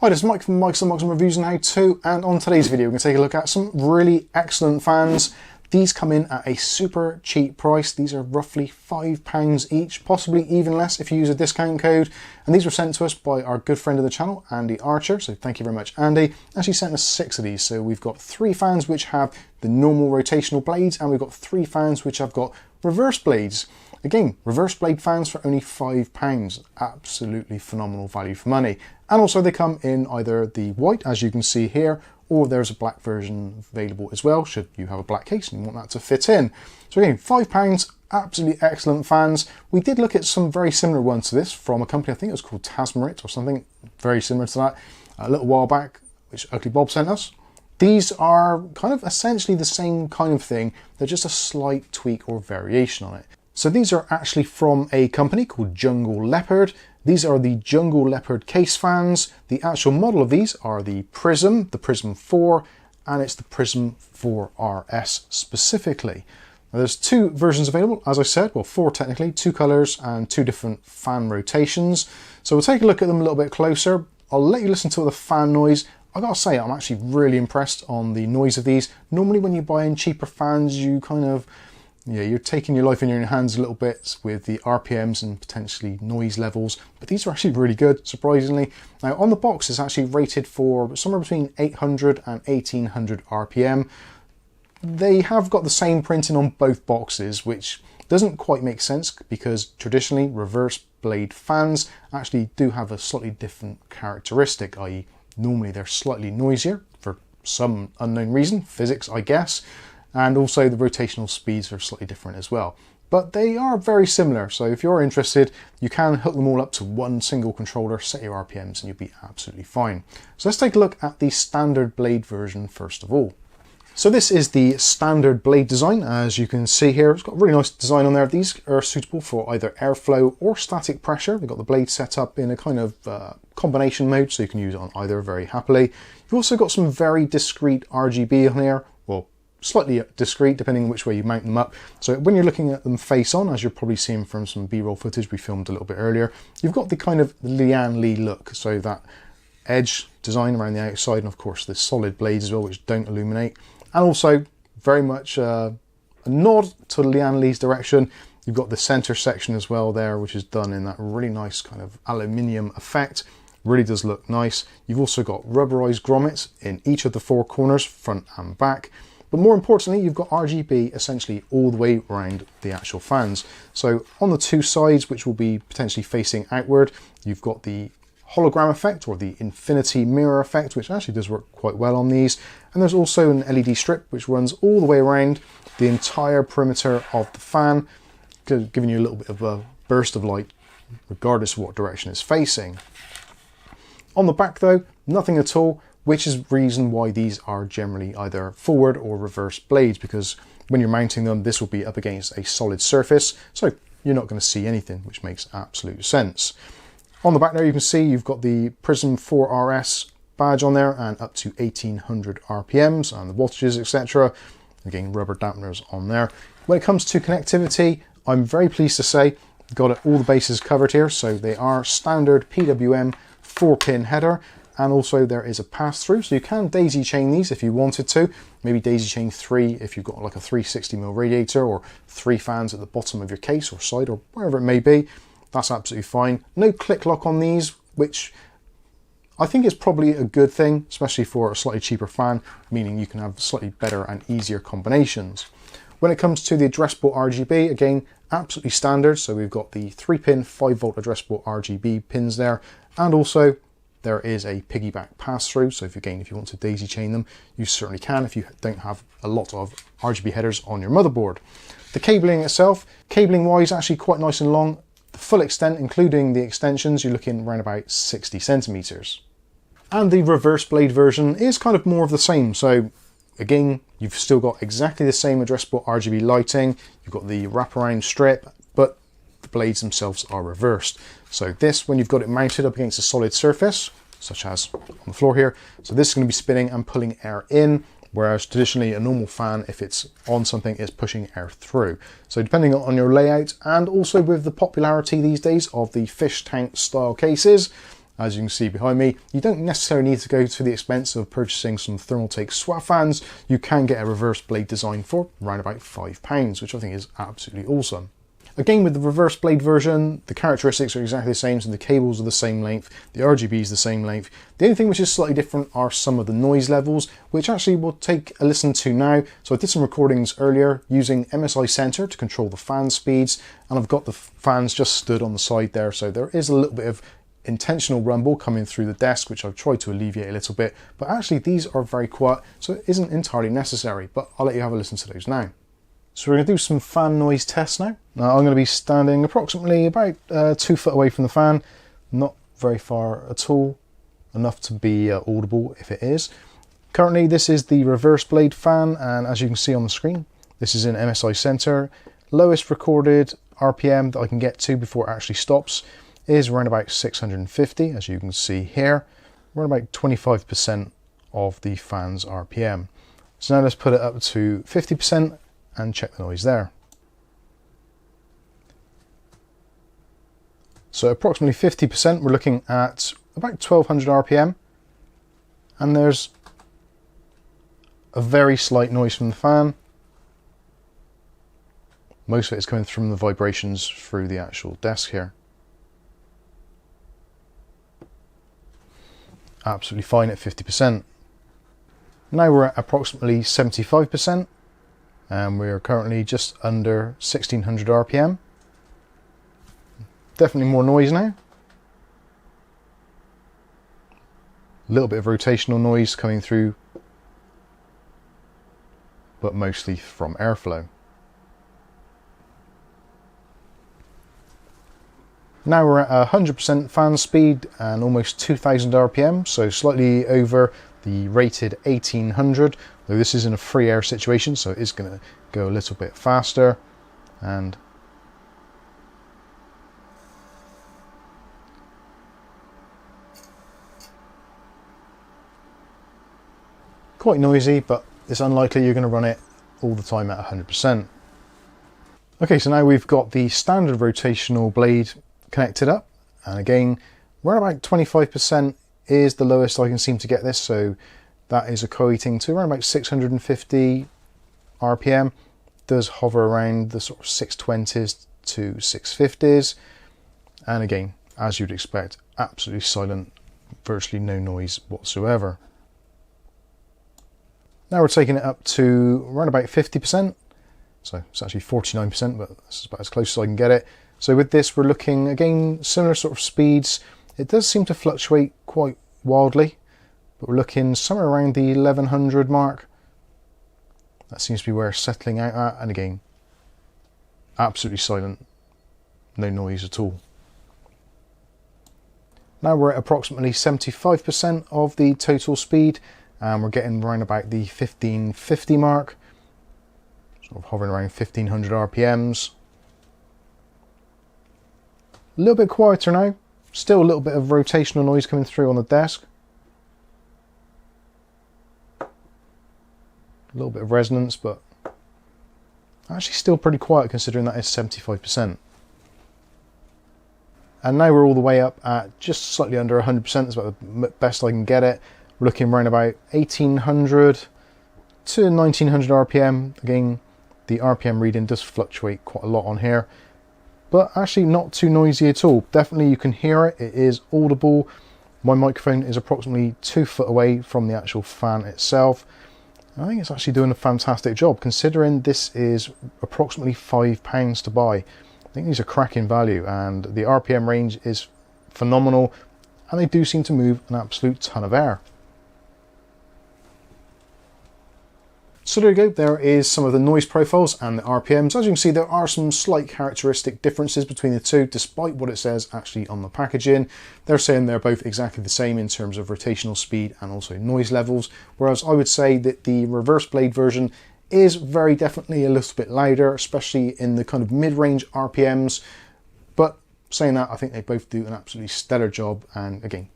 Hi, this is Mike from Mike's Unboxing Reviews and How To, and on today's video we're going to take a look at some really excellent fans. These come in at a super cheap price. These are roughly £5 each, possibly even less if you use a discount code. And these were sent to us by our good friend of the channel, Andy Archer. So thank you very much, Andy. Actually sent us 6 of these. So we've got 3 fans which have the normal rotational blades, and we've got 3 fans which have got reverse blades. Again, reverse blade fans for only £5. Absolutely phenomenal value for money. And also they come in either the white, as you can see here, or there's a black version available as well, should you have a black case and you want that to fit in. So again, £5, absolutely excellent fans. We did look at some very similar ones to this from a company, I think it was called Tasmarit or something, very similar to that, a little while back, which Ugly Bob sent us. These are kind of essentially the same kind of thing, they're just a slight tweak or variation on it. So these are actually from a company called Jungle Leopard. These are the Jungle Leopard case fans. The actual model of these are the Prism 4, and it's the Prism 4RS specifically. Now there's 2 versions available, as I said, well 4 technically, 2 colors and 2 different fan rotations. So we'll take a look at them a little bit closer. I'll let you listen to the fan noise. I gotta say, I'm actually really impressed on the noise of these. Normally when you buy in cheaper fans, you kind of, you're taking your life in your own hands a little bit with the RPMs and potentially noise levels, but these are actually really good, surprisingly. Now on the box it's actually rated for somewhere between 800 and 1800 RPM. They have got the same printing on both boxes, which doesn't quite make sense because traditionally reverse blade fans actually do have a slightly different characteristic, i.e. normally they're slightly noisier for some unknown reason, physics I guess. And also the rotational speeds are slightly different as well. But they are very similar, so if you're interested, you can hook them all up to one single controller, set your RPMs, and you'll be absolutely fine. So let's take a look at the standard blade version first of all. So this is the standard blade design, as you can see here. It's got a really nice design on there. These are suitable for either airflow or static pressure. They've got the blade set up in a kind of combination mode, so you can use it on either very happily. You've also got some very discreet RGB on here. Well, slightly discreet depending on which way you mount them up. So when you're looking at them face on, as you're probably seeing from some B-roll footage we filmed a little bit earlier, you've got the kind of Lianli look, so that edge design around the outside, and of course the solid blades as well, which don't illuminate. And also very much a nod to Lianli's direction. You've got the center section as well there, which is done in that really nice kind of aluminium effect. Really does look nice. You've also got rubberized grommets in each of the 4 corners, front and back. But more importantly, you've got RGB essentially all the way around the actual fans. So on the 2 sides, which will be potentially facing outward, you've got the hologram effect or the infinity mirror effect, which actually does work quite well on these. And there's also an LED strip which runs all the way around the entire perimeter of the fan, giving you a little bit of a burst of light regardless of what direction it's facing. On the back though, nothing at all, which is the reason why these are generally either forward or reverse blades, because when you're mounting them, this will be up against a solid surface, so you're not going to see anything, which makes absolute sense. On the back there, you can see you've got the Prism 4RS badge on there and up to 1800 RPMs and the wattages, etc. Again, rubber dampeners on there. When it comes to connectivity, I'm very pleased to say got all the bases covered here. So they are standard PWM 4-pin header. And also there is a pass-through, so you can daisy chain these if you wanted to. Maybe daisy chain 3 if you've got like a 360mm radiator, or 3 fans at the bottom of your case or side or wherever it may be. That's absolutely fine. No click lock on these, which I think is probably a good thing, especially for a slightly cheaper fan, meaning you can have slightly better and easier combinations. When it comes to the addressable RGB, again, absolutely standard. So we've got the 3-pin 5-volt addressable RGB pins there, and also there is a piggyback pass-through, so if you want to daisy chain them, you certainly can if you don't have a lot of RGB headers on your motherboard. The cabling itself, cabling-wise, actually quite nice and long. The full extent, including the extensions, you're looking around about 60 centimeters. And the reverse blade version is kind of more of the same. So again, you've still got exactly the same addressable RGB lighting. You've got the wraparound strip, but the blades themselves are reversed. So this, when you've got it mounted up against a solid surface, such as on the floor here, so this is going to be spinning and pulling air in, whereas traditionally a normal fan, if it's on something, is pushing air through. So depending on your layout, and also with the popularity these days of the fish tank style cases, as you can see behind me. You don't necessarily need to go to the expense of purchasing some Thermaltake swap fans. You can get a reverse blade design for around about £5, which I think is absolutely awesome. Again, with the reverse blade version, the characteristics are exactly the same, so the cables are the same length, the RGB is the same length. The only thing which is slightly different are some of the noise levels, which actually we'll take a listen to now. So I did some recordings earlier using MSI Center to control the fan speeds, and I've got the fans just stood on the side there, so there is a little bit of intentional rumble coming through the desk, which I've tried to alleviate a little bit, but actually these are very quiet, so it isn't entirely necessary, but I'll let you have a listen to those now. So we're going to do some fan noise tests now. Now I'm going to be standing approximately about 2 foot away from the fan, not very far at all, enough to be audible if it is. Currently this is the reverse blade fan, and as you can see on the screen, this is in MSI Center. Lowest recorded RPM that I can get to before it actually stops is around about 650, as you can see here. We're about 25% of the fan's RPM. So now let's put it up to 50% and check the noise there. So approximately 50%, we're looking at about 1200 RPM, and there's a very slight noise from the fan. Most of it is coming from the vibrations through the actual desk here. Absolutely fine at 50%. Now we're at approximately 75%, and we're currently just under 1600 RPM. Definitely more noise now. A little bit of rotational noise coming through, but mostly from airflow. Now we're at 100% fan speed and almost 2000 RPM, so slightly over the rated 1800, though this is in a free air situation, so it is going to go a little bit faster. And quite noisy, but it's unlikely you're going to run it all the time at 100%. Okay, so now we've got the standard rotational blade connected up, and again we're about 25% is the lowest I can seem to get this, so that is equating to around about 650 RPM. Does hover around the sort of 620s to 650s, and again, as you'd expect, absolutely silent, virtually no noise whatsoever. Now we're taking it up to around about 50%, so it's actually 49%, but this is about as close as I can get it. So with this, we're looking, again, similar sort of speeds. It does seem to fluctuate quite wildly, but we're looking somewhere around the 1100 mark. That seems to be where it's settling out at, and again, absolutely silent, no noise at all. Now we're at approximately 75% of the total speed, and we're getting around about the 1550 mark, sort of hovering around 1500 RPMs. A little bit quieter now, still a little bit of rotational noise coming through on the desk. A little bit of resonance, but actually still pretty quiet considering that is 75%. And now we're all the way up at just slightly under 100%, that's about the best I can get it. We're looking around about 1800 to 1900 RPM. Again, the RPM reading does fluctuate quite a lot on here, but actually not too noisy at all. Definitely you can hear it, it is audible. My microphone is approximately 2 foot away from the actual fan itself. I think it's actually doing a fantastic job considering this is approximately £5 to buy. I think these are cracking value, and the RPM range is phenomenal, and they do seem to move an absolute ton of air. So there you go, there is some of the noise profiles and the RPMs. As you can see, there are some slight characteristic differences between the two, despite what it says actually on the packaging. They're saying they're both exactly the same in terms of rotational speed and also noise levels, whereas I would say that the reverse blade version is very definitely a little bit louder, especially in the kind of mid-range RPMs. But saying that, I think they both do an absolutely stellar job, and again,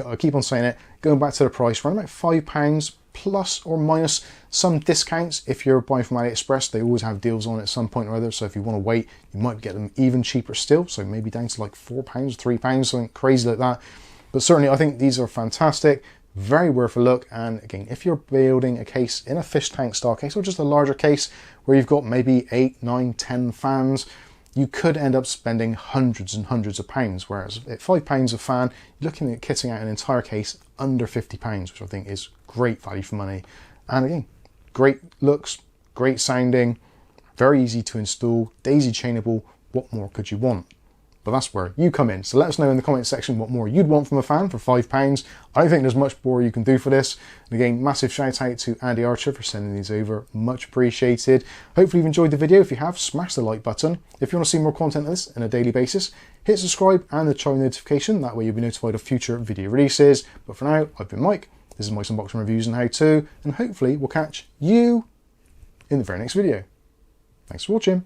I keep on saying it, going back to the price, around about £5 plus or minus some discounts. If you're buying from AliExpress, they always have deals on it at some point or other, so if you want to wait, you might get them even cheaper still, so maybe down to like £4, £3, something crazy like that. But certainly I think these are fantastic, very worth a look. And again, if you're building a case in a fish tank style case or just a larger case where you've got maybe 8, 9, 10 fans, you could end up spending hundreds and hundreds of pounds. Whereas at £5 a fan, you're looking at kitting out an entire case under £50, which I think is great value for money. And again, great looks, great sounding, very easy to install, daisy chainable. What more could you want? But that's where you come in. So let us know in the comment section what more you'd want from a fan for £5. I think there's much more you can do for this. And again, massive shout out to Andy Archer for sending these over. Much appreciated. Hopefully you've enjoyed the video. If you have, smash the like button. If you want to see more content like this on a daily basis, hit subscribe and the chime notification. That way you'll be notified of future video releases. But for now, I've been Mike. This is Mike's Unboxing Reviews and How To. And hopefully we'll catch you in the very next video. Thanks for watching.